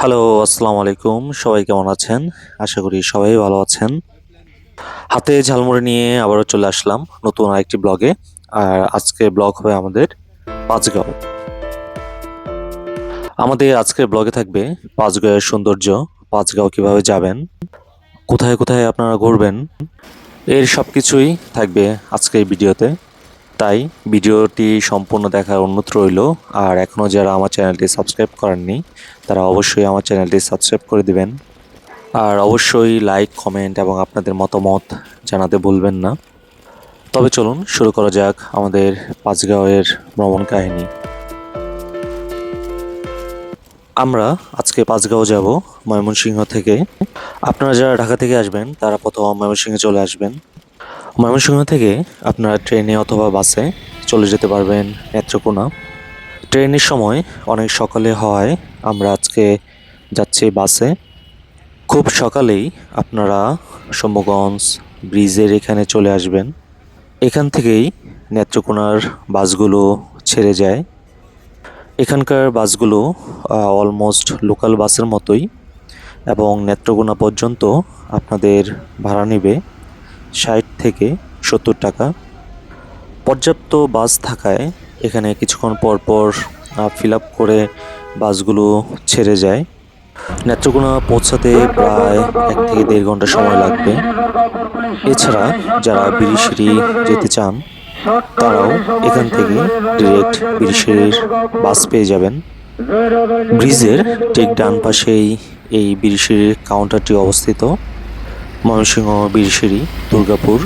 Hello, আসসালামু আলাইকুম। সবাই কেমন আছেন? আশা করি সবাই ভালো আছেন। হাতে ঝালমুড়ি নিয়ে আবারও চলে আসলাম নতুন আরেকটি ব্লগে। আর আজকের ব্লগ হবে আমাদের পাঁচগাঁও। আমাদের আজকের ব্লগে থাকবে পাঁচগাঁওয়ের সৌন্দর্য, পাঁচগাঁও কিভাবে যাবেন, কোথায় কোথায় আপনারা ঘুরবেন, এর সবকিছুই থাকবে আজকের ভিডিওতে। তাই ভিডিওটি সম্পূর্ণ দেখার অনুরোধ রইল। আর এখনও যারা আমার চ্যানেলটি সাবস্ক্রাইব করেননি, তারা অবশ্যই আমার চ্যানেলটি সাবস্ক্রাইব করে দিবেন। আর অবশ্যই লাইক, কমেন্ট এবং আপনাদের মতামত জানাতে ভুলবেন না। তবে চলুন শুরু করা যাক আমাদের পাঁচগাঁওয়ের ভ্রমণ কাহিনী। আমরা আজকে পাঁচগাঁও যাব ময়মনসিংহ থেকে। আপনারা যারা ঢাকা থেকে আসবেন তারা প্রথম ময়মনসিংহে চলে আসবেন। ময়মনসিংহ থেকে আপনারা ট্রেনে অথবা বাসে চলে যেতে পারবেন নেত্রকোনা। ট্রেনের সময় অনেক সকালে হওয়ায় আমরা আজকে যাচ্ছি বাসে। খুব সকালেই আপনারা শম্ভুগঞ্জ ব্রিজের এখানে চলে আসবেন। এখান থেকেই নেত্রকোনার বাসগুলো ছেড়ে যায়। এখানকার বাসগুলো অলমোস্ট লোকাল বাসের মতোই এবং নেত্রকোনা পর্যন্ত আপনাদের ভাড়া নেবে ৬০ থেকে ৭০ টাকা। পর্যাপ্ত বাস থাকায় এখানে কিছুক্ষণ পর পর ফিল আপ করে বাসগুলো ছেড়ে যায়। নেত্রকোনা পৌঁছাতে প্রায় ১ থেকে ১.৫ ঘন্টা সময় লাগবে। এছাড়া যারা বিরিশিরি যেতে চান তারাও এখান থেকে ডিরেক্ট বিরিশিরির বাস পেয়ে যাবেন। ব্রিজের ঠিক ডান পাশেই এই বিরিশিরির কাউন্টারটি অবস্থিত। ময়মনসিংহ, বিরিশিরি, দুর্গাপুর।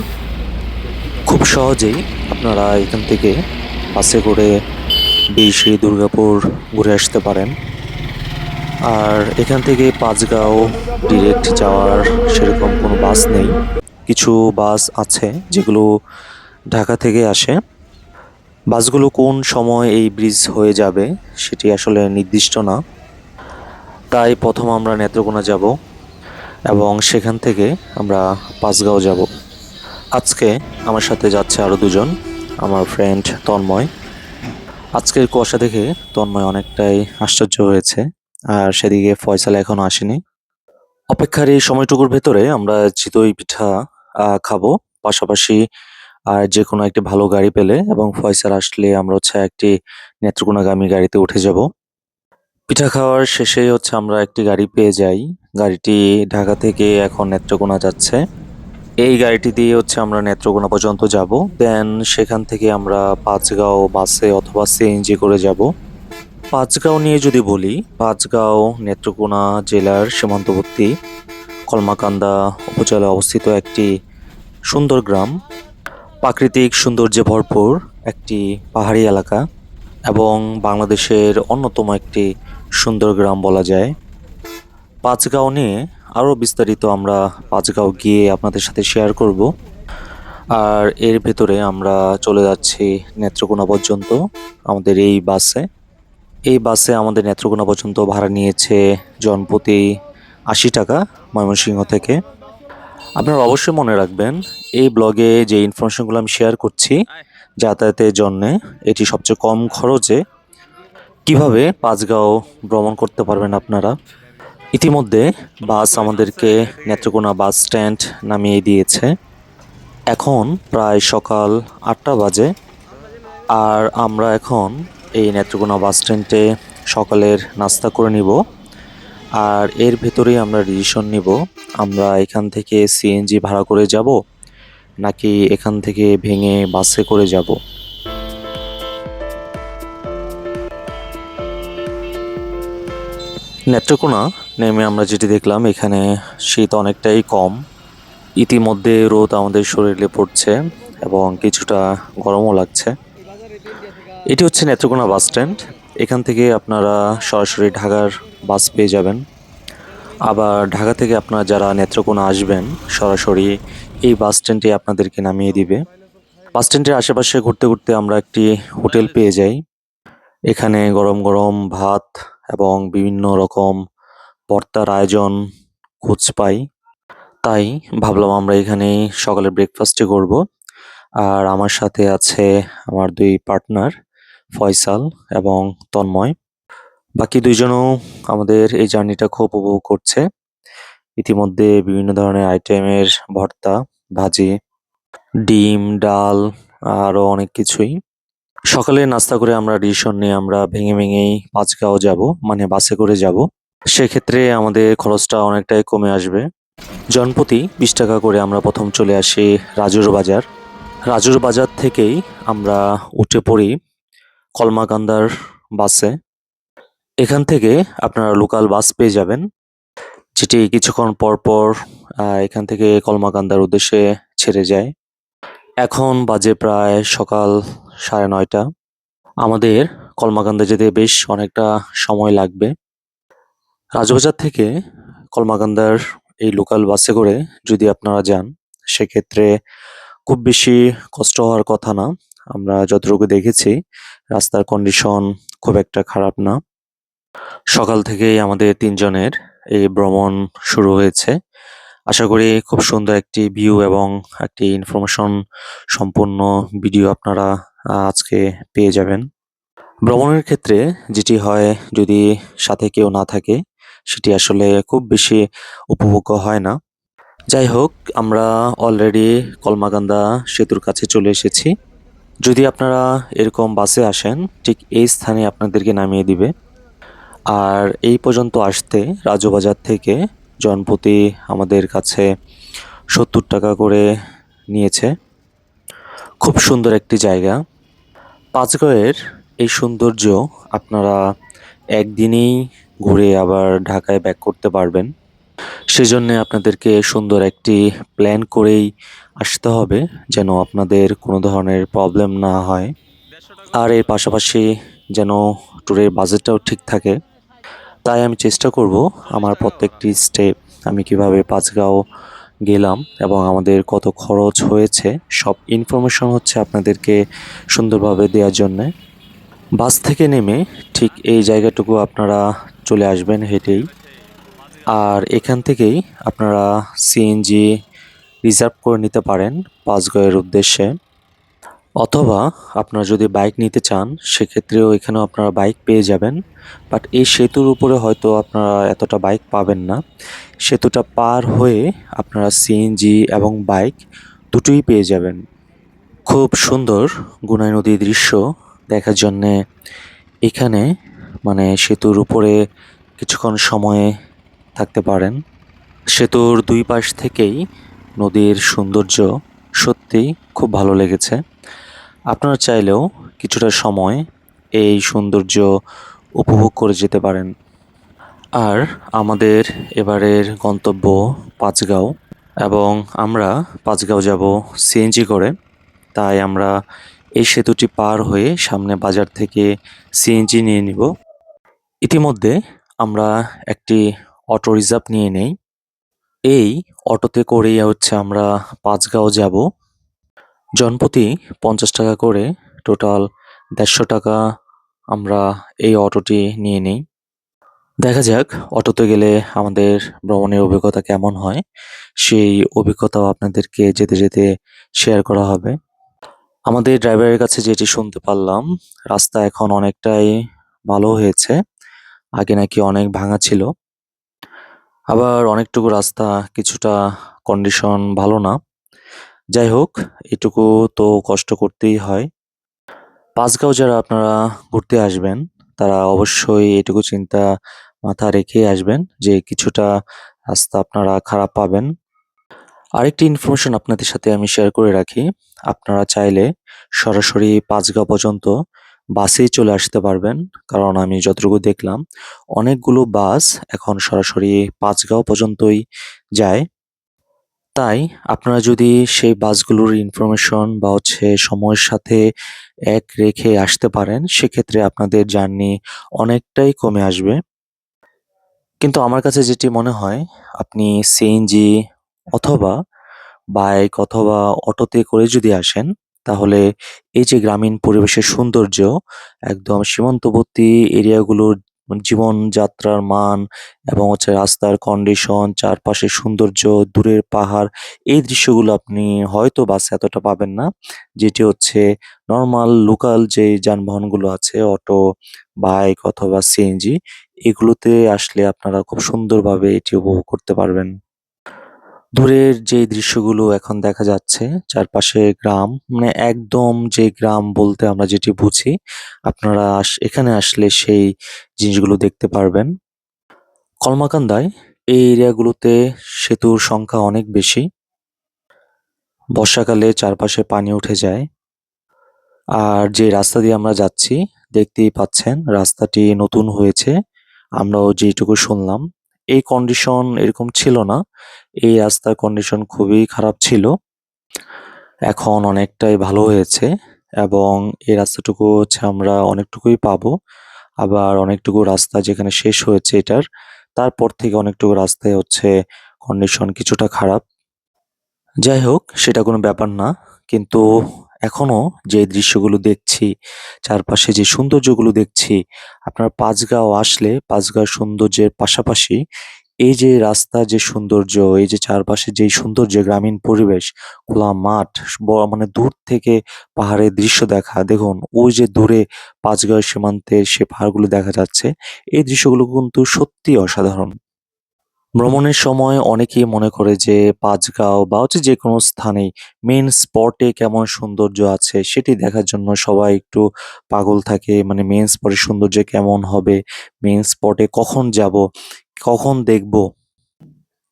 খুব সহজেই আপনারা এখান থেকে বাসে করে বিরিশিরি, দুর্গাপুর ঘুরে আসতে পারেন। আর এখান থেকে পাঁচগাঁও ডিরেক্ট যাওয়ার সেরকম কোনো বাস নেই। কিছু বাস আছে যেগুলো ঢাকা থেকে আসে। বাসগুলো কোন সময় এই ব্রিজ হয়ে যাবে সেটি আসলে নির্দিষ্ট না। তাই প্রথম আমরা নেত্রকোনা যাব এবং সেখান থেকে আমরা পাঁচগাঁও যাব। আজকে আমার সাথে যাচ্ছে আরও দুজন, আমার ফ্রেন্ড তন্ময়। আজকের কুয়াশা দেখে তন্ময় অনেকটাই আশ্চর্য হয়েছে। আর সেদিকে ফয়সাল এখনো আসেনি। অপেক্ষার এই সময়টুকুর ভেতরে আমরা চিতই পিঠা খাবো। পাশাপাশি আর যেকোনো একটি ভালো গাড়ি পেলে এবং ফয়সাল আসলে আমরা হচ্ছে একটি নেত্রকোনাগামী গাড়িতে উঠে যাব। পিঠা খাওয়ার শেষেই হচ্ছে আমরা একটি গাড়ি পেয়ে যাই। গাড়িটি ঢাকা থেকে এখন নেত্রকোনা যাচ্ছে। এই গাড়িটি দিয়ে হচ্ছে আমরা নেত্রকোনা পর্যন্ত যাব। দেন সেখান থেকে আমরা পাঁচগাঁও বাসে অথবা সিএনজি করে যাব। পাঁচগাঁও নিয়ে যদি বলি, পাঁচগাঁও নেত্রকোনা জেলার সীমান্তবর্তী কলমাকান্দা উপজেলায় অবস্থিত একটি সুন্দর গ্রাম। প্রাকৃতিক সৌন্দর্যে ভরপুর একটি পাহাড়ি এলাকা এবং বাংলাদেশের অন্যতম একটি সুন্দর গ্রাম বলা যায়। পাঁচগাঁও নিয়ে আরও বিস্তারিত আমরা পাঁচগাঁও গিয়ে আপনাদের সাথে শেয়ার করব। আর এর ভেতরে আমরা চলে যাচ্ছি নেত্রকোনা পর্যন্ত আমাদের এই বাসে। এই বাসে আমাদের নেত্রকোনা পর্যন্ত ভাড়া নিয়েছে জনপ্রতি ৮০ টাকা ময়মনসিংহ থেকে। আপনারা অবশ্যই মনে রাখবেন, এই ব্লগে যে ইনফরমেশনগুলো আমি শেয়ার করছি যাতায়াতের জন্যে, এটি সবচেয়ে কম খরচে কিভাবে পাঁচগাঁও ভ্রমণ করতে পারবেন আপনারা। ইতিমধ্যে বাস আমাদেরকে নেত্রকোনা বাস স্ট্যান্ড নামিয়ে দিয়েছে। এখন প্রায় সকাল ৮টা বাজে। আর আমরা এখন এই নেত্রকোনা বাস স্ট্যান্ডে সকালের নাস্তা করে নিব। আর এর ভেতরেই আমরা ডিসিশন নিব আমরা এখান থেকে সিএনজি ভাড়া করে যাব নাকি এখান থেকে ভেঙে বাসে করে যাব। নেত্রকোনা নেমে আমরা যেটি দেখলাম, এখানে শীত অনেকটাই কম। ইতিমধ্যে রোদ আমাদের শরীরে পড়ছে এবং কিছুটা গরমও লাগছে। এটি হচ্ছে নেত্রকোনা বাস স্ট্যান্ড। এখান থেকে আপনারা সরাসরি ঢাকার বাস পেয়ে যাবেন। আবার ঢাকা থেকে আপনারা যারা নেত্রকোনা আসবেন সরাসরি এই বাস স্ট্যান্ডে আপনাদেরকে নামিয়ে দিবে। বাস স্ট্যান্ডের আশেপাশে ঘুরতে ঘুরতে আমরা একটি হোটেল পেয়ে যাই। এখানে গরম গরম ভাত এবং বিভিন্ন রকম ভর্তার আয়োজন খোঁজ পাই। তাই ভাবলাম আমরা এখানেই সকালে ব্রেকফাস্টই করব। আর আমার সাথে আছে আমার দুই পার্টনার ফয়সাল এবং তন্ময়। বাকি ২ জনও আমাদের এই জার্নিটা খুব উপভোগ করছে। ইতিমধ্যে বিভিন্ন ধরনের আইটেমের ভর্তা, ভাজি, ডিম, ডাল আরো অনেক কিছুই। সকালে নাস্তা করে আমরা ডিসিশন নিই আমরা ভেঙে ভেঙেই পাঁচগাঁও যাবো, মানে বাসে করে যাবো। সেক্ষেত্রে আমাদের খরচটা অনেকটাই কমে আসবে। জনপ্রতি ৳২০ করে আমরা ১ম চলে আসি রাজুর বাজার। রাজুর বাজার থেকেই আমরা উঠে পড়ি কলমাকান্দার বাসে। এখান থেকে আপনারা লোকাল বাস পেয়ে যাবেন, যেটি কিছুক্ষণ পর এখান থেকে কলমাকান্দার উদ্দেশ্যে ছেড়ে যায়। এখন বাজে প্রায় সকাল ৯:৩০। আমাদের কলমাকান্দা যেতে বেশ অনেকটা সময় লাগবে। রাজবাজার থেকে কলমাকান্দার এই লোকাল বাসে করে যদি আপনারা যান, সেক্ষেত্রে খুব বেশি কষ্ট হওয়ার কথা না। আমরা যতটুকু দেখেছি রাস্তার কন্ডিশন খুব একটা খারাপ না। সকাল থেকেই আমাদের ৩ জনের এই ভ্রমণ শুরু হয়েছে। আশা করি খুব সুন্দর একটি ভিউ এবং একটি ইনফরমেশন সম্পূর্ণ ভিডিও আপনারা আজকে পেয়ে যাবেন। ভ্রমণের ক্ষেত্রে যেটি হয় যদি সাথে কেউ না থাকে, সেটি আসলে খুব বেশি উপভোগ্য হয় না। যাই হোক, আমরা অলরেডি কলমাকান্দা সেতুর কাছে চলে এসেছি। যদি আপনারা এরকম বাসে আসেন, ঠিক এই স্থানে আপনাদেরকে নামিয়ে দিবে। আর এই পর্যন্ত আসতে রাজুবাজার থেকে জনপ্রতি আমাদের কাছে ৳৭০ করে নিয়েছে। খুব সুন্দর একটি জায়গা। পাঁচগড়ের এই সৌন্দর্য আপনারা একদিনেই ঘুরে আবার ঢাকায় ব্যাক করতে পারবেন। সেজন্যে আপনাদেরকে সুন্দর একটি প্ল্যান করেই আসতে হবে, যেন আপনাদের কোনো ধরনের প্রবলেম না হয়। আর এর পাশাপাশি যেন ট্যুরের বাজেটটাও ঠিক থাকে। তাই আমি চেষ্টা করব আমার প্রত্যেকটি স্টেপ আমি কিভাবে পাঁচগাঁও গেলাম এবং আমাদের কত খরচ হয়েছে সব ইনফরমেশন হচ্ছে আপনাদেরকে সুন্দরভাবে দেওয়ার জন্যে। বাস থেকে নেমে ঠিক এই জায়গাটুকু আপনারা চলে আসবেন হেঁটেই। আর এখান থেকেই আপনারা সিএনজি রিজার্ভ করে নিতে পারেন পাঁচগড়ের উদ্দেশ্যে। অথবা আপনারা যদি বাইক নিতে চান, সেক্ষেত্রেও এখানেও আপনারা বাইক পেয়ে যাবেন। বাট এই সেতুর উপরে হয়তো আপনারা এতটা বাইক পাবেন না। সেতুটা পার হয়ে আপনারা সিএনজি এবং বাইক দুটোই পেয়ে যাবেন। খুব সুন্দর গুনাই নদীর দৃশ্য দেখার জন্যে এখানে মানে সেতুর উপরে কিছুক্ষণ সময় থাকতে পারেন। সেতুর ২ পাশ থেকেই নদীর সৌন্দর্য সত্যিই খুব ভালো লেগেছে। আপনারা চাইলেও কিছুটা সময় এই সৌন্দর্য উপভোগ করে যেতে পারেন। আর আমাদের এবারের গন্তব্য পাঁচগাঁও এবং আমরা পাঁচগাঁও যাব সিএনজি করে। তাই আমরা এই সেতুটি পার হয়ে সামনে বাজার থেকে সিএনজি নিয়ে নিব। ইতিমধ্যে আমরা একটি অটো রিজার্ভ নিয়ে নেই। এই অটোতে করেই হচ্ছে আমরা পাঁচগাঁও যাব। জনপ্রতি ৳৫০ করে টোটাল ৳১৫০ আমরা এই অটোটি নিয়ে নেই। দেখা যাক অটোতে গেলে আমাদের ভ্রমণের অভিজ্ঞতা কেমন হয়, সেই অভিজ্ঞতাও আপনাদেরকে যেতে শেয়ার করা হবে। আমাদের ড্রাইভারের কাছে যেটি শুনতে পারলাম, রাস্তা এখন অনেকটাই ভালো হয়েছে। আগে নাকি অনেক ভাঙা ছিল। আবার অনেকটুকু রাস্তা কিছুটা কন্ডিশন ভালো না। যাই হোক, এটুকু তো কষ্ট করতেই হয়। পাঁচগাঁও যারা আপনারা ঘুরতে আসবেন, তারা অবশ্যই এটুকু চিন্তা মাথায় রেখেই আসবেন যে কিছুটা রাস্তা আপনারা খারাপ পাবেন। আরেকটি ইনফরমেশন আপনাদের সাথে আমি শেয়ার করে রাখি। আপনারা চাইলে সরাসরি পাঁচগাঁও পর্যন্ত বাসেই চলে আসতে পারবেন। কারণ আমি যতটুকু দেখলাম, অনেকগুলো বাস এখন সরাসরি পাঁচগাঁও পর্যন্তই যায়। তাই আপনারা যদি সেই বাসগুলোর ইনফরমেশন বা হচ্ছে সময়ের সাথে এক রেখে আসতে পারেন, সেক্ষেত্রে আপনাদের জার্নি অনেকটাই কমে আসবে। কিন্তু আমার কাছে যেটি মনে হয়, আপনি সিএনজি অথবা বাইক অথবা অটোতে করে যদি আসেন, তাহলে এই যে গ্রামীণ পরিবেশের সৌন্দর্য, একদম সীমান্তবর্তী এরিয়াগুলোর জীবনযাত্রার মান এবং হচ্ছে রাস্তার কন্ডিশন, চারপাশের সৌন্দর্য, দূরের পাহাড়, এই দৃশ্যগুলো আপনি হয়তো বাসে এতটা পাবেন না। যেটি হচ্ছে নরমাল লোকাল যে যানবাহনগুলো আছে অটো, বাইক অথবা সিএনজি, এগুলোতে আসলে আপনারা খুব সুন্দরভাবে এটি উপভোগ করতে পারবেন। দূরের যে দৃশ্যগুলো এখন দেখা যাচ্ছে, চারপাশে গ্রাম, মানে একদম যে গ্রাম বলতে আমরা যেটি বুঝি, আপনারা এখানে আসলে সেই জিনিসগুলো দেখতে পারবেন। কলমাকান্দায় এই এরিয়াগুলোতে সেতুর সংখ্যা অনেক বেশি। বর্ষাকালে চারপাশে পানি উঠে যায়। আর যে রাস্তা দিয়ে আমরা যাচ্ছি, দেখতেই পাচ্ছেন রাস্তাটি নতুন হয়েছে। আমরাও যেইটুকু শুনলাম, এই কন্ডিশন এরকম ছিল না। এই রাস্তার কন্ডিশন খুবই খারাপ ছিল। এখন অনেকটাই ভালো হয়েছে এবং এই রাস্তাটুকু হচ্ছে আমরা অনেকটুকুই পাবো। আবার অনেকটুকু রাস্তা যেখানে শেষ হয়েছে এটার, তারপর থেকে অনেকটুকু রাস্তায় হচ্ছে কন্ডিশন কিছুটা খারাপ। যাই হোক, সেটা কোনো ব্যাপার না। কিন্তু এখনো যে দৃশ্যগুলো দেখছি, চারপাশে যে সৌন্দর্যগুলো দেখছি, আপনার পাঁচগাঁও আসলে পাঁচগাঁও সৌন্দর্যের পাশাপাশি এই যে রাস্তার যে সৌন্দর্য, এই যে চারপাশে যেই সৌন্দর্য, গ্রামীণ পরিবেশ, খোলা মাঠ, মানে দূর থেকে পাহাড়ের দৃশ্য দেখা। দেখুন, ওই যে দূরে পাঁচগাঁও সীমান্তের সে পাহাড়গুলো দেখা যাচ্ছে। এই দৃশ্যগুলো কিন্তু সত্যিই অসাধারণ। ভ্রমণের সময় অনেকেই মনে করে যে পাঁচগাঁও বা হচ্ছে যেকোনো স্থানেই মেইন স্পটে কেমন সৌন্দর্য আছে সেটি দেখার জন্য সবাই একটু পাগল থাকে। মানে মেইন স্পটের সৌন্দর্য কেমন হবে, মেইন স্পটে কখন যাব, কখন দেখব,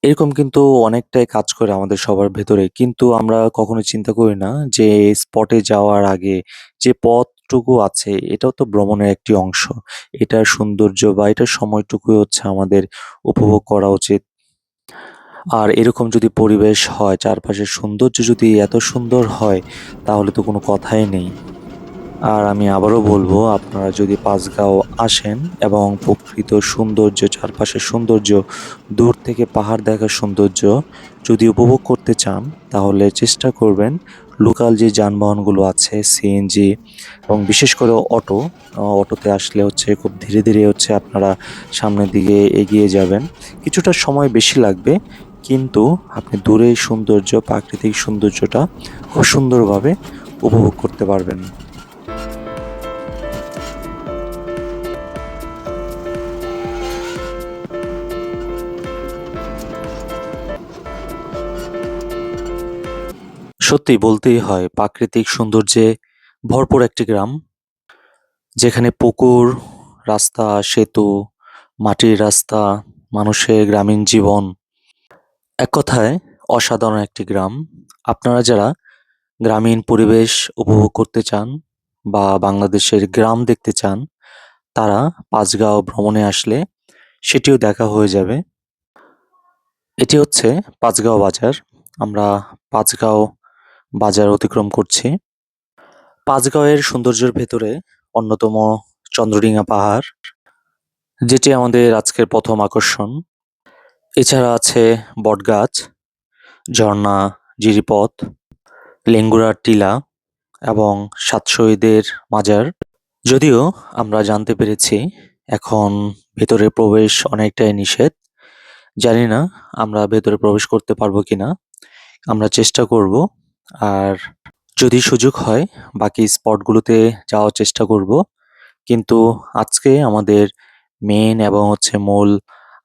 এরকম কিন্তু অনেকটাই কাজ করে আমাদের সবার ভেতরে। কিন্তু আমরা কখনোই চিন্তা করি না যে স্পটে যাওয়ার আগে যে পথটুকু আছে এটাও তো ভ্রমণের একটি অংশ। এটার সৌন্দর্য বা এটার সময়টুকুই হচ্ছে আমাদের উপভোগ করা উচিত। আর এরকম যদি পরিবেশ হয়, চারপাশের সৌন্দর্য যদি এত সুন্দর হয়, তাহলে তো কোনো কথাই নেই। আর আমি আবারও বলবো, আপনারা যদি পাঁচগাঁও আসেন এবং প্রকৃত সৌন্দর্য, চারপাশের সৌন্দর্য, দূর থেকে পাহাড় দেখার সৌন্দর্য যদি উপভোগ করতে চান, তাহলে চেষ্টা করবেন লোকাল যে যানবাহনগুলো আছে, সিএনজি এবং বিশেষ করে অটো, অটোতে আসলে হচ্ছে খুব ধীরে ধীরে হচ্ছে আপনারা সামনের দিকে এগিয়ে যাবেন। কিছুটা সময় বেশি লাগবে, কিন্তু আপনি দূরের সৌন্দর্য, প্রাকৃতিক সৌন্দর্যটা খুব সুন্দরভাবে উপভোগ করতে পারবেন। সত্যি বলতেই হয়, প্রাকৃতিক সৌন্দর্যে ভরপুর একটি গ্রাম, যেখানে পুকুর, রাস্তা, সেতু, মাটির রাস্তা, মানুষের গ্রামীণ জীবন, এক কথায় অসাধারণ একটি গ্রাম। আপনারা যারা গ্রামীণ পরিবেশ উপভোগ করতে চান বা বাংলাদেশের গ্রাম দেখতে চান, তারা পাঁচগাঁও ভ্রমণে আসলে সেটিও দেখা হয়ে যাবে। এটি হচ্ছে পাঁচগাঁও বাজার। আমরা পাঁচগাঁও বাজার অতিক্রম করছি। পাঁচগাঁওয়ের সৌন্দর্যের ভেতরে অন্যতম চন্দ্রডিঙা পাহাড়, যেটি আমাদের আজকের প্রথম আকর্ষণ। এছাড়া আছে বটগাছ, ঝর্ণা, জিরিপথ, লেঙ্গুরার টিলা এবং সাত শহীদের মাজার। যদিও আমরা জানতে পেরেছি এখন ভেতরে প্রবেশ অনেকটাই নিষেধ। জানি না আমরা ভেতরে প্রবেশ করতে পারবো কিনা। আমরা চেষ্টা করব। আর যদি সুযোগ হয় বাকি স্পটগুলোতে যাওয়ার চেষ্টা করব। কিন্তু আজকে আমাদের মেইন এবং হচ্ছে মূল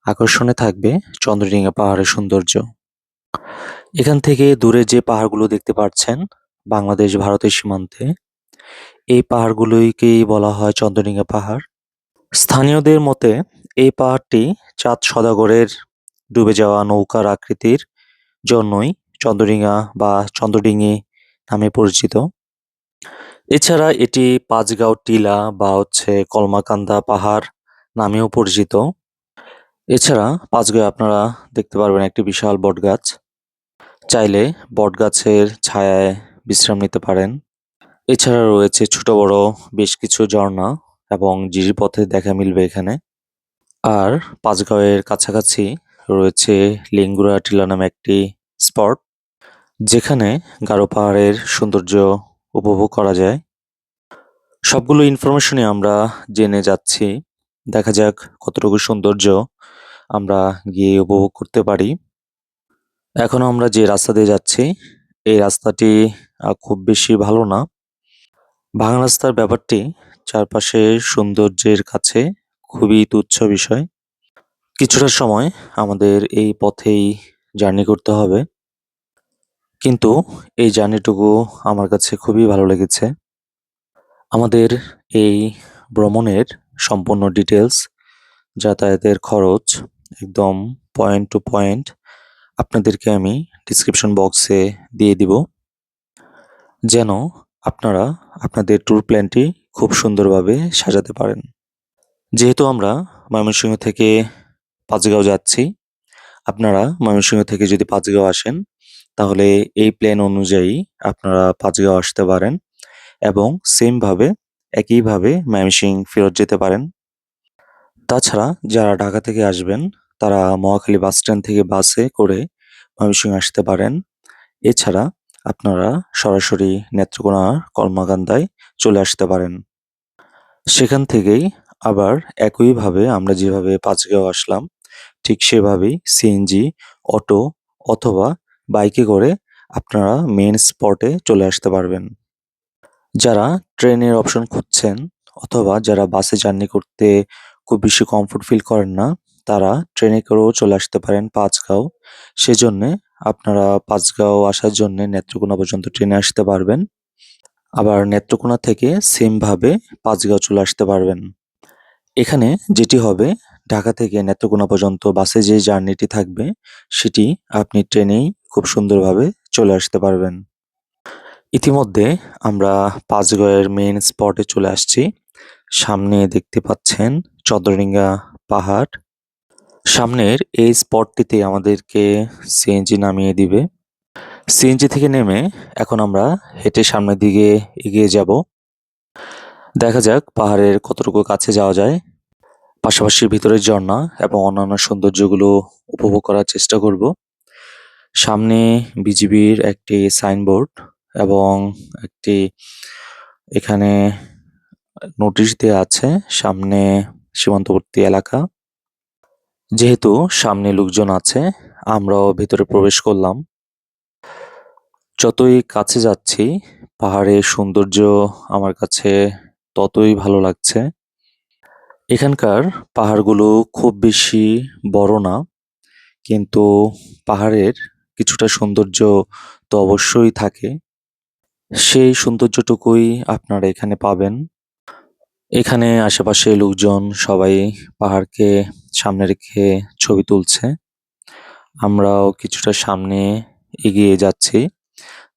আকর্ষণে থাকবে চন্দ্রডিঙা পাহাড়ের সৌন্দর্য। এখান থেকে দূরে যে পাহাড়গুলো দেখতে পাচ্ছেন, বাংলাদেশ ভারতের সীমান্তে, এই পাহাড়গুলোকেই বলা হয় চন্দ্রডিঙা পাহাড়। স্থানীয়দের মতে এই পাহাড়টি চাঁদ সওদাগরের ডুবে যাওয়া নৌকার আকৃতির জন্যই চন্দ্রডিঙা বা চন্দ্রডিঙি নামে পরিচিত। এছাড়া এটি পাঁচগাঁও টিলা বা হচ্ছে কলমাকান্দা পাহাড় নামেও পরিচিত। এছাড়া পাঁচগাঁয়ে আপনারা দেখতে পারবেন একটি বিশাল বটগাছ। চাইলে বটগাছের ছায়ায় বিশ্রাম নিতে পারেন। এছাড়া রয়েছে ছোট বড় বেশ কিছু ঝর্ণা এবং জিরিপথে দেখা মিলবে এখানে। আর পাঁচগাঁওয়ের কাছাকাছি রয়েছে লিঙ্গুরা টিলা নামে একটি স্পট, যেখানে গারো পাহাড়ের সৌন্দর্য উপভোগ করা যায়। সবগুলো ইনফরমেশনই আমরা জেনে যাচ্ছি। দেখা যাক কতটুকু সৌন্দর্য আমরা গিয়ে উপভোগ করতে পারি। এখন আমরা যে রাস্তা দিয়ে যাচ্ছি, এই রাস্তাটি খুব বেশি ভালো না। ভাঙা রাস্তার ব্যাপারটি চারপাশে সৌন্দর্যের কাছে খুবই তুচ্ছ বিষয়। কিছুটা সময় আমাদের এই পথেই জার্নি করতে হবে। কিন্তু এই জার্নিটুকু আমার কাছে খুবই ভালো লেগেছে। আমাদের এই ভ্রমণের সম্পূর্ণ ডিটেইলস, যাতায়াতের খরচ একদম পয়েন্ট টু পয়েন্ট আপনাদেরকে আমি ডেসক্রিপশন বক্সে দিয়ে দিব। যেন আপনারা আপনাদের ট্যুর প্ল্যানটি খুব সুন্দরভাবে সাজাতে পারেন। যেহেতু আমরা ময়মনসিংহ থেকে পাঁচগাঁও যাচ্ছি, আপনারা ময়মনসিংহ থেকে যদি পাঁচগাঁও আসেন, তাহলে এই প্ল্যান অনুযায়ী আপনারা পাঁচগাঁও আসতে পারেন এবং একইভাবে ময়মনসিংহ ফেরত যেতে পারেন। তাছাড়া যারা ঢাকা থেকে আসবেন, তারা মহাখালী বাসস্ট্যান্ড থেকে বাসে করে ময়মনসিংহ আসতে পারেন। এছাড়া আপনারা সরাসরি নেত্রকোনার কলমাকান্দায় চলে আসতে পারেন। সেখান থেকেই আবার একইভাবে আমরা যেভাবে পাঁচগাঁও আসলাম, ঠিক সেভাবেই সিএনজি, অটো অথবা বাইকে করে আপনারা মেইন স্পটে চলে আসতে পারবেন। যারা ট্রেনের অপশন খুঁজছেন অথবা যারা বাসে জার্নি করতে খুব বেশি কমফোর্ট ফিল করেন না, তারা ট্রেনে করেও চলে আসতে পারেন পাঁচগাঁও। সেজন্যে আপনারা পাঁচগাঁও আসার জন্যে নেত্রকোনা পর্যন্ত ট্রেনে আসতে পারবেন। আবার নেত্রকোনা থেকে সেমভাবে পাঁচগাঁও চলে আসতে পারবেন। এখানে যেটি হবে, ঢাকা থেকে নেত্রকোনা পর্যন্ত বাসে যে জার্নিটি থাকবে, সেটি আপনি ট্রেনেই খুব সুন্দরভাবে চলে আসতে পারবেন। ইতিমধ্যে আমরা পাঁচগাঁওয়ের মেইন স্পটে চলে আসছি। সামনে দেখতে পাচ্ছেন চন্দ্রডিঙ্গা পাহাড়। সামনের এই স্পটটিতে আমাদেরকে সিএনজি নামিয়ে দিবে। সিএনজি থেকে নেমে এখন আমরা হেঁটে সামনের দিকে এগিয়ে যাব। দেখা যাক পাহাড়ের কতটুকু কাছে যাওয়া যায়। পাশাপাশি ভিতরের ঝর্ণা এবং অন্যান্য সৌন্দর্যগুলো উপভোগ করার চেষ্টা করব। সামনে বিজিবির একটি সাইনবোর্ড এবং একটি এখানে নোটিশ দেয়া আছে, সামনে সীমান্তবর্তী এলাকা। যেহেতু সামনে লোকজন আছে, আমরাও ভেতরে প্রবেশ করলাম। যতই কাছে যাচ্ছি, পাহাড়ের সৌন্দর্য আমার কাছে ততই ভালো লাগছে। এখানকার পাহাড়গুলো খুব বেশি বড় না, কিন্তু পাহাড়ের কিছুটা সৌন্দর্য তো অবশ্যই থাকে। সেই সৌন্দর্যটুকুই আপনারা এখানে পাবেন। এখানে আশেপাশে লোকজন সবাই পাহাড়কে সামনে রেখে ছবি তুলছে। আমরাও কিছুটা সামনে এগিয়ে যাচ্ছি।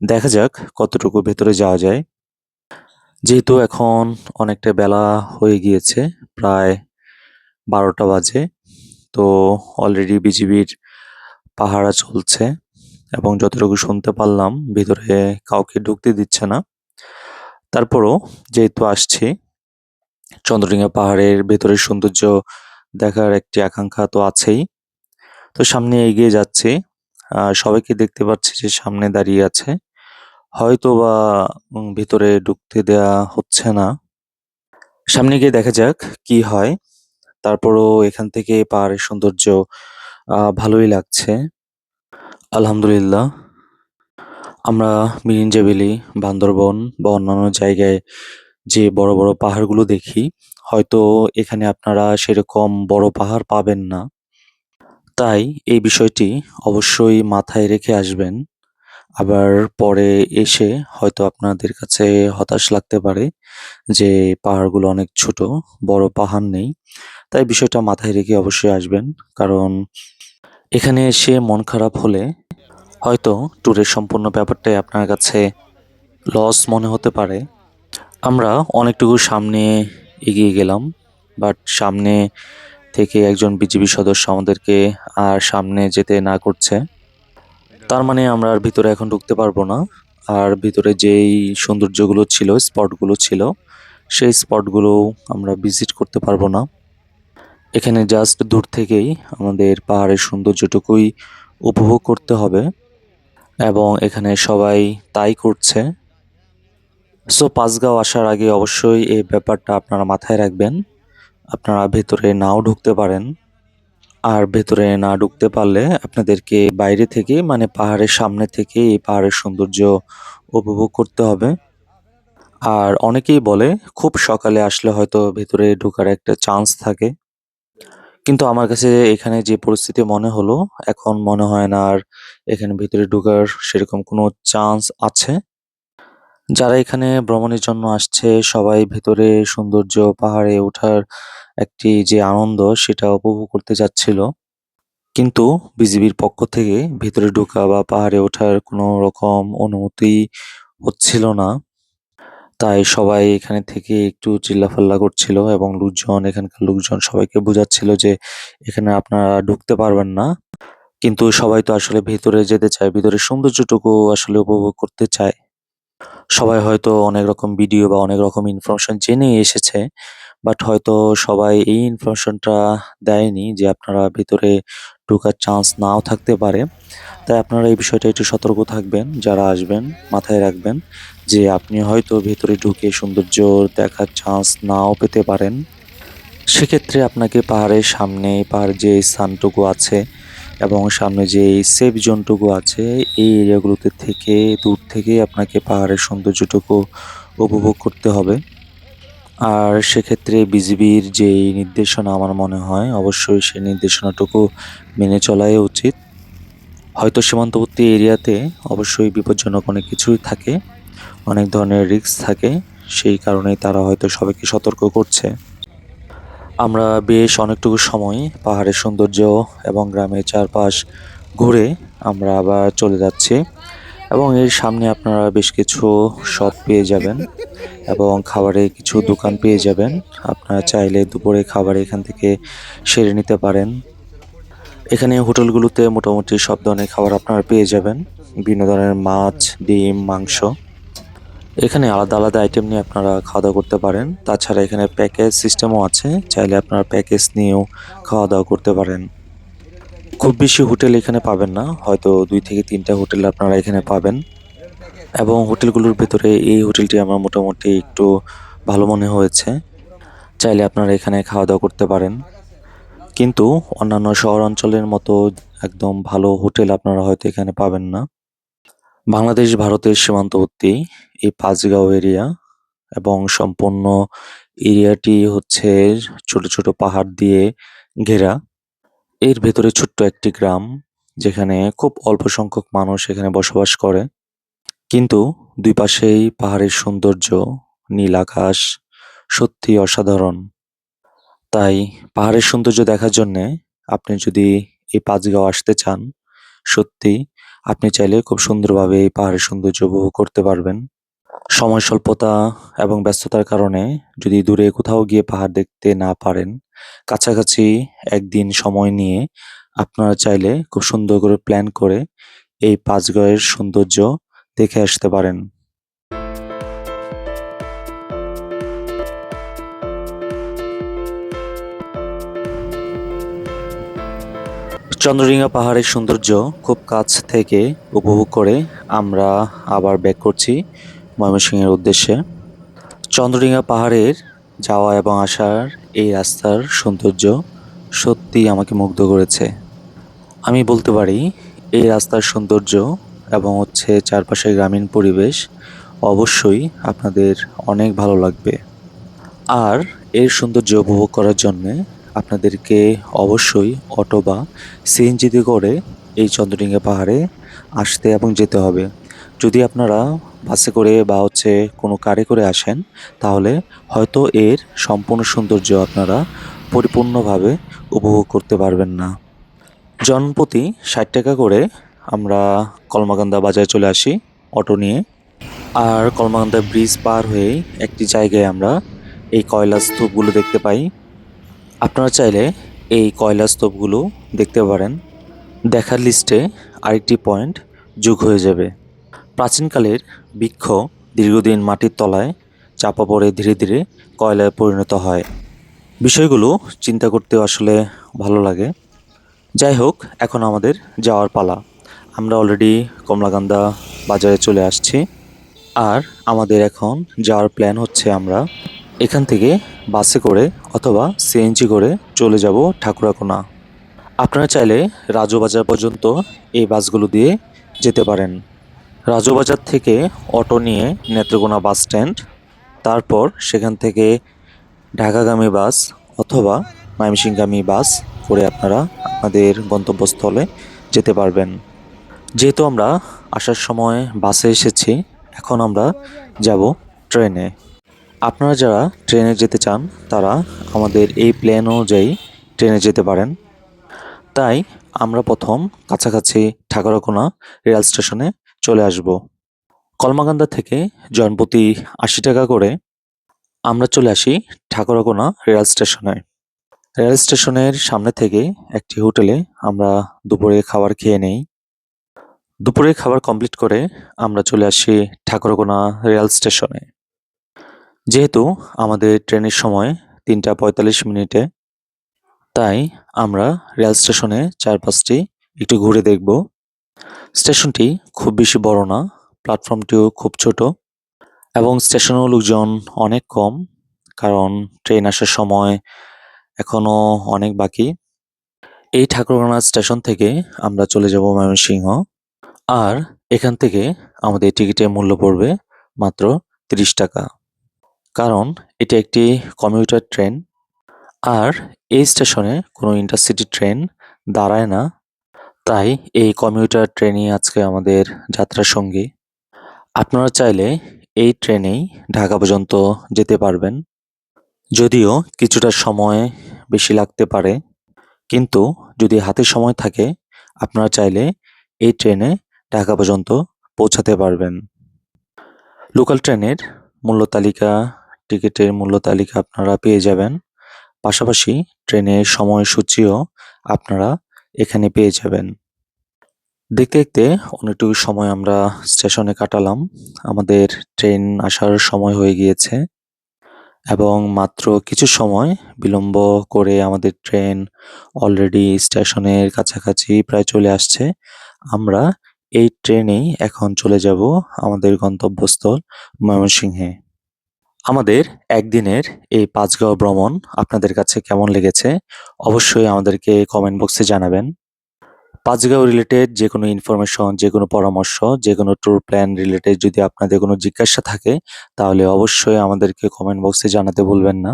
দেখা যাক কতটুকু ভেতরে যাওয়া যায়। যেহেতু এখন অনেকটা বেলা হয়ে গিয়েছে, প্রায় 12টা বাজে। তো অলরেডি বিজিবির পাহারা চলছে এবং যতটুকু শুনতে পারলাম, ভিতরে কাউকে ঢুকতে দিচ্ছে না। তারপরও যেহেতু আসছি, চন্দ্রডিঙ্গা পাহাড়ের ভেতরের সৌন্দর্য দেখার একটি আকাঙ্ক্ষা তো আছেই। তো সামনে এগিয়ে যাচ্ছি। সবাইকে দেখতে পাচ্ছি যে সামনে দাঁড়িয়ে আছে। হয়তোবা ভিতরে ঢুকতে দেয়া হচ্ছে না। সামনে গিয়ে দেখা যাক কি হয়। তারপরও এখান থেকে পাহাড়ের সৌন্দর্য ভালোই লাগছে। আলহামদুলিল্লাহ। আমরা মিরিঞ্জাবেলি, বান্দরবন বা অন্যান্য জায়গায় যে বড়, বড় পাহাড়গুলো দেখি, হয়তো এখানে আপনারা সেরকম বড় পাহাড় পাবেন না। তাই এই বিষয়টি অবশ্যই মাথায় রেখে আসবেন। আবার পরে এসে হয়তো আপনাদের কাছে হতাশ লাগতে পারে যে পাহাড়গুলো অনেক ছোট, বড় পাহাড় নেই। তাই বিষয়টা মাথায় রেখে অবশ্যই আসবেন। কারণ এখানে এসে মন খারাপ হলে হয়তো ট্যুরের সম্পূর্ণ ব্যাপারটাই আপনার কাছে লস মনে হতে পারে। আমরা অনেকটুকু সামনে এগিয়ে গেলাম, বাট সামনে থেকে একজন বিজিবি সদস্য আমাদেরকে আর সামনে যেতে না করছে। তার মানে আমরা আর ভিতরে এখন ঢুকতে পারবো না। আর ভিতরে যেই সৌন্দর্যগুলো ছিল, স্পটগুলো ছিল, সেই স্পটগুলো আমরা ভিজিট করতে পারবো না। এখানে জাস্ট দূর থেকেই আমাদের পাহাড়ের সৌন্দর্যটুকুই উপভোগ করতে হবে এবং এখানে সবাই তাই করছে। সো পাঁচগাঁও আসার আগে অবশ্যই এই ব্যাপারটা আপনারা মাথায় রাখবেন। আপনারা ভেতরে নাও ঢুকতে পারেন। আর ভেতরে না ঢুকতে পারলে আপনাদেরকে বাইরে থেকে মানে পাহাড়ের সামনে থেকে এই পাহাড়ের সৌন্দর্য উপভোগ করতে হবে। আর অনেকেই বলে খুব সকালে আসলে হয়তো ভেতরে ঢোকার একটা চান্স থাকে। কিন্তু আমার কাছে এখানে যে পরিস্থিতি মনে হলো, এখন মনে হয় না আর এখানে ভেতরে ঢোকার সেরকম কোনো চান্স আছে। যারা এখানে ভ্রমণের জন্য আসছে সবাই ভেতরে সৌন্দর্য, পাহাড়ে ওঠার একটি যে আনন্দ সেটা উপভোগ করতে যাচ্ছিল। কিন্তু বিজিবির পক্ষ থেকে ভেতরে ঢোকা বা পাহাড়ে ওঠার কোনো রকম অনুমতি হচ্ছিল না। তাই সবাই এখানে থেকে একটু চিল্লাফাল্লা করছিল এবং এখানকার লোকজন সবাইকে বোঝাচ্ছিল যে এখানে আপনারা ঢুকতে পারবেন না। কিন্তু সবাই তো আসলে ভেতরে যেতে চায়, ভিতরের সৌন্দর্যটুকু আসলে উপভোগ করতে চায়। সবাই হয়তো অনেক রকম ভিডিও বা অনেক রকম ইনফরমেশন জেনে এসেছে। বাট হয়তো সবাই এই ইনফরমেশনটা দেয়নি যে আপনারা ভেতরে ঢোকার চান্স নাও থাকতে পারে। তাই আপনারা এই বিষয়টা একটু সতর্ক থাকবেন। যারা আসবেন মাথায় রাখবেন যে আপনি হয়তো ভেতরে ঢুকে সৌন্দর্য দেখার চান্স নাও পেতে পারেন। সেক্ষেত্রে আপনাকে পাহাড়ের সামনে পাহাড়ের যে স্থানটুকু আছে এবং সামনে যে সেফ জোনটুকু আছে এই এরিয়াগুলোতে থেকে দূর থেকেই আপনাকে পাহাড়ের সৌন্দর্যটুকু উপভোগ করতে হবে। আর সেক্ষেত্রে বিজিবির যেই নির্দেশনা আমার মনে হয় অবশ্যই সেই নির্দেশনাটুকু মেনে চলাই উচিত। হয়তো সীমান্তবর্তী এরিয়াতে অবশ্যই বিপজ্জনক অনেক কিছুই থাকে, অনেক ধরনের রিস্ক থাকে। সেই কারণেই তারা হয়তো সবাইকে সতর্ক করছে। আমরা বেশ অনেকটুকু সময় পাহাড়ের সৌন্দর্য এবং গ্রামের চারপাশ ঘুরে আমরা আবার চলে যাচ্ছি এবং এর সামনে আপনারা বেশ কিছু শপ পেয়ে যাবেন এবং খাবারের কিছু দোকান পেয়ে যাবেন। আপনারা চাইলে দুপুরে খাবার এখান থেকে সেরে নিতে পারেন। এখানে হোটেলগুলোতে মোটামুটি সব ধরনের খাবার আপনারা পেয়ে যাবেন। বিভিন্ন ধরনের মাছ, ডিম, মাংস। এখানে আলাদা, আলাদা আইটেম নিয়ে আপনারা খাওয়া-দাওয়া করতে পারেন। তাছাড়া এখানে প্যাকেজ সিস্টেমও আছে। চাইলে আপনারা প্যাকেজ নিয়েও খাওয়া-দাওয়া করতে পারেন। খুব বেশি হোটেল এখানে পাবেন না। হয়তো ২ থেকে ৩ টা হোটেল আপনারা এখানে পাবেন এবং হোটেলগুলোর ভেতরে এই হোটেলটি আমার মোটামুটি একটু ভালো মনে হয়েছে। চাইলে আপনারা এখানে খাওয়া-দাওয়া করতে পারেন। কিন্তু অন্যান্য শহর অঞ্চলের মতো একদম ভালো হোটেল আপনারা হয়তো এখানে পাবেন না। বাংলাদেশ ভারতের সীমান্তবর্তী এই পাঁচগাঁও এরিয়া এবং সম্পূর্ণ এরিয়াটি হচ্ছে ছোট, ছোট পাহাড় দিয়ে ঘেরা। এর ভেতরে ছোট্ট একটি গ্রাম যেখানে খুব অল্প সংখ্যক মানুষ এখানে বসবাস করে। কিন্তু ২ পাশেই পাহাড়ের সৌন্দর্য, নীল আকাশ সত্যিই অসাধারণ। তাই পাহাড়ের সৌন্দর্য দেখার জন্যে আপনি যদি এই পাঁচগাঁও আসতে চান, সত্যিই আপনি চাইলে খুব সুন্দরভাবে এই পাহাড়ের সৌন্দর্য উপভোগ করতে পারবেন। সময় স্বল্পতা এবং ব্যস্ততার কারণে যদি দূরে কোথাও গিয়ে পাহাড় দেখতে না পারেন, কাছাকাছি একদিন সময় নিয়ে আপনারা চাইলে খুব সুন্দর করে প্ল্যান করে এই পাঁচগাঁওয়ের সৌন্দর্য দেখে আসতে পারেন। চন্দ্রডিঙ্গা পাহাড়ের সৌন্দর্য খুব কাছ থেকে উপভোগ করে আমরা আবার ব্যাক করছি ময়মনসিংহের উদ্দেশ্যে। চন্দ্রডিঙ্গা পাহাড়ের যাওয়া এবং আসার এই রাস্তার সৌন্দর্য সত্যিই আমাকে মুগ্ধ করেছে। আমি বলতে পারি এই রাস্তার সৌন্দর্য এবং হচ্ছে চারপাশের গ্রামীণ পরিবেশ অবশ্যই আপনাদের অনেক ভালো লাগবে। আর এর সৌন্দর্য উপভোগ করার জন্যে আপনাদেরকে অবশ্যই অটো বা সিএনজিতে করে এই চন্দ্রডিঙ্গা পাহাড়ে আসতে এবং যেতে হবে। যদি আপনারা বাসে করে বা হচ্ছে কোনো কারে করে আসেন তাহলে হয়তো এর সম্পূর্ণ সৌন্দর্য আপনারা পরিপূর্ণভাবে উপভোগ করতে পারবেন না। জনপ্রতি ৳৬০ করে আমরা কলমাকান্দা বাজারে চলে আসি অটো নিয়ে। আর কলমাকান্দা ব্রিজ পার হয়েই একটি জায়গায় আমরা এই কয়লা স্তূপগুলো দেখতে পাই। আপনারা চাইলে এই কয়লা স্তূপগুলো দেখতে পারেন। দেখার লিস্টে আরেকটি পয়েন্ট যোগ হয়ে যাবে। প্রাচীনকালের বৃক্ষ দীর্ঘদিন মাটির তলায় চাপা পড়ে ধীরে, ধীরে কয়লায় পরিণত হয়। বিষয়গুলো চিন্তা করতেও আসলে ভালো লাগে। যাই হোক, এখন আমাদের যাওয়ার পালা। আমরা অলরেডি কমলাকান্দা বাজারে চলে আসছি। আর আমাদের এখন যাওয়ার প্ল্যান হচ্ছে আমরা এখান থেকে বাসে করে অথবা সিএনজি করে চলে যাব ঠাকুরাকোনা। আপনারা চাইলে রাজুবাজার পর্যন্ত এই বাসগুলো দিয়ে যেতে পারেন। রাজুবাজার থেকে অটো নিয়ে নেত্রকোনা বাস স্ট্যান্ড, তারপর সেখান থেকে ঢাকাগামী বাস অথবা ময়মনসিংহগামী বাস করে আপনারা আপনাদের গন্তব্যস্থলে যেতে পারবেন। যেহেতু আমরা আসার সময় বাসে এসেছি, এখন আমরা যাব ট্রেনে। আপনারা যারা ট্রেনে যেতে চান তারা আমাদের এই প্ল্যান অনুযায়ী ট্রেনে যেতে পারেন। তাই আমরা প্রথম কাছাকাছি ঠাকুরাকোনা রেল স্টেশনে চলে আসব। কলমাকান্দা থেকে জনপ্রতি ৮০ টাকা করে আমরা চলে আসি ঠাকুরাকোনা রেল স্টেশনে। রেল স্টেশনের সামনে থেকে একটি হোটেলে আমরা দুপুরে খাবার খেয়ে নেই। দুপুরে খাবার কমপ্লিট করে আমরা চলে আসি ঠাকুরাকোনা রেল স্টেশনে। যেহেতু আমাদের ট্রেনের সময় ৩টা ৪৫ মিনিটে, তাই আমরা রেল স্টেশনে চারপাশটি একটু ঘুরে দেখব। স্টেশনটি খুব বেশি বড় না, প্ল্যাটফর্মটিও খুব ছোট এবং স্টেশনেও লোকজন অনেক কম, কারণ ট্রেন আসার সময় এখনো অনেক বাকি। এই ঠাকুরগাঁও স্টেশন থেকে আমরা চলে যাব ময়মনসিংহ, আর এখান থেকে আমাদের টিকিটের মূল্য পড়বে মাত্র ৩০ টাকা। কারণ এটি একটি কমিউটার ট্রেন, আর এই স্টেশনে কোনো ইন্টারসিটি ট্রেন দাঁড়ায় না। তাই এই কমিউটার ট্রেনই আজকে আমাদের যাত্রার সঙ্গী। আপনারা চাইলে এই ট্রেনেই ঢাকা পর্যন্ত যেতে পারবেন, যদিও কিছুটা সময় বেশি লাগতে পারে, কিন্তু যদি হাতে সময় থাকে আপনারা চাইলে এই ট্রেনে ঢাকা পর্যন্ত পৌঁছাতে পারবেন। লোকাল ট্রেনের মূল্য তালিকা, টিকিটের মূল্য তালিকা আপনারা পেয়ে যাবেন। পাশাপাশি ট্রেনের সময়সূচিও আপনারা এখানে পেয়ে যাবেন। দেখতে দেখতে অনেকটুকু সময় আমরা স্টেশনে কাটালাম। আমাদের ট্রেন আসার সময় হয়ে গিয়েছে এবং মাত্র কিছু সময় বিলম্ব করে আমাদের ট্রেন অলরেডি স্টেশনের কাছাকাছি প্রায় চলে আসছে। আমরা এই ট্রেনেই এখন চলে যাব আমাদের গন্তব্যস্থল ময়মনসিংহে। আমাদের একদিনের এই পাঁচগাঁও ভ্রমণ আপনাদের কাছে কেমন লেগেছে অবশ্যই আমাদেরকে কমেন্ট বক্সে জানাবেন। পাঁচগাঁও রিলেটেড যে কোনো ইনফরমেশন, যে কোনো পরামর্শ, যে কোনো ট্যুর প্ল্যান রিলেটেড যদি আপনাদের কোনো জিজ্ঞাসা থাকে তাহলে অবশ্যই আমাদেরকে কমেন্ট বক্সে জানাতে ভুলবেন না।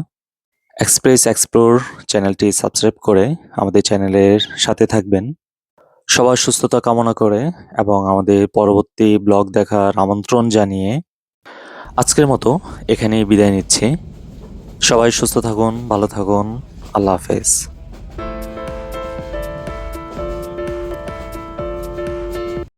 এক্সপ্রেস এক্সপ্লোর চ্যানেলটি সাবস্ক্রাইব করে আমাদের চ্যানেলের সাথে থাকবেন। সবার সুস্থতা কামনা করে এবং আমাদের পরবর্তী ব্লগ দেখার আমন্ত্রণ জানিয়ে আজকের মতো এখানেই বিদায় নিচ্ছি। সবাই সুস্থ থাকুন, ভালো থাকুন। আল্লাহ হাফেজ।